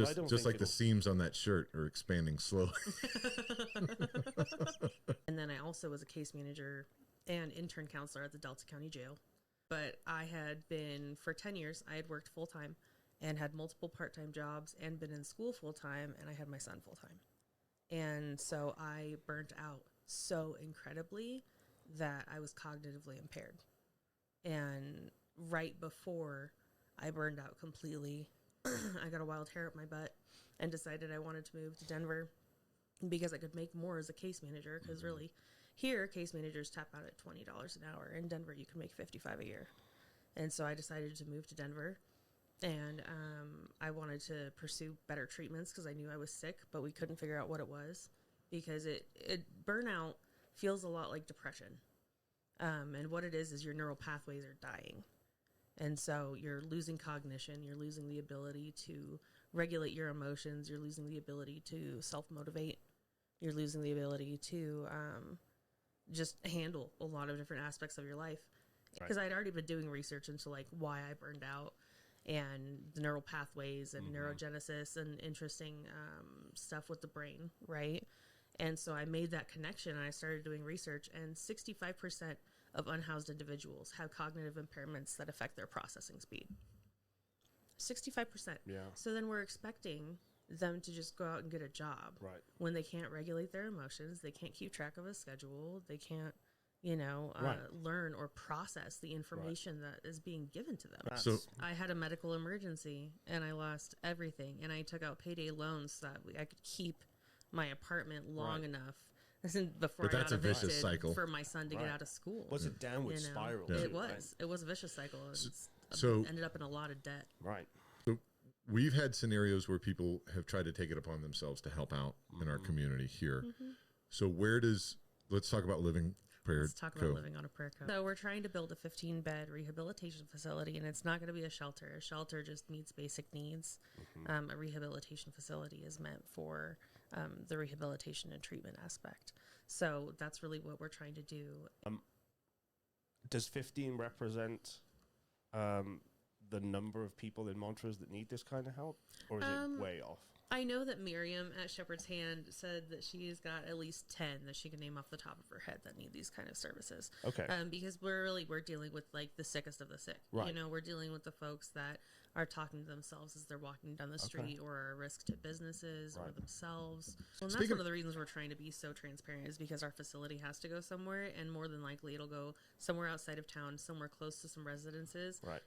Just like the seams on that shirt are expanding slowly. And then I also was a case manager and intern counselor at the Delta County Jail. But I had been, for 10 years, I had worked full-time and had multiple part-time jobs and been in school full-time, and I had my son full-time. And so I burnt out so incredibly that I was cognitively impaired. And right before I burned out completely, I got a wild hair up my butt and decided I wanted to move to Denver because I could make more as a case manager. Because really, here, case managers tap out at $20 an hour. In Denver, you can make $55 a year. And so I decided to move to Denver. And I wanted to pursue better treatments because I knew I was sick, but we couldn't figure out what it was. Because burnout feels a lot like depression. And what it is your neural pathways are dying. And so you're losing cognition, you're losing the ability to regulate your emotions, you're losing the ability to self-motivate, you're losing the ability to just handle a lot of different aspects of your life. Because I'd already been doing research into like why I burned out and the neural pathways and neurogenesis and interesting stuff with the brain, right? And so I made that connection and I started doing research, and 65% of unhoused individuals have cognitive impairments that affect their processing speed. 65%. Yeah. So then we're expecting them to just go out and get a job. Right. When they can't regulate their emotions, they can't keep track of a schedule, they can't, learn or process the information that is being given to them. So I had a medical emergency and I lost everything, and I took out payday loans so that I could keep my apartment long enough before I got evicted for my son to get out of school. Was a downward spiral? It was. It was a vicious cycle. So ended up in a lot of debt. Right. So we've had scenarios where people have tried to take it upon themselves to help out in our community here. So let's talk about living. Let's talk about living on a prayer code. So we're trying to build a 15-bed rehabilitation facility, and it's not going to be a shelter. A shelter just meets basic needs. A rehabilitation facility is meant for the rehabilitation and treatment aspect. So that's really what we're trying to do. Does 15 represent the number of people in Montrose that need this kind of help, or is it way off? I know that Miriam at Shepherd's Hand said that she's got at least 10 that she can name off the top of her head that need these kind of services. Okay. Because we're dealing with like the sickest of the sick. Right. We're dealing with the folks that are talking to themselves as they're walking down the street or are a risk to businesses or themselves. Well, and that's one of the reasons we're trying to be so transparent, is because our facility has to go somewhere, and more than likely it'll go somewhere outside of town, somewhere close to some residences. Right.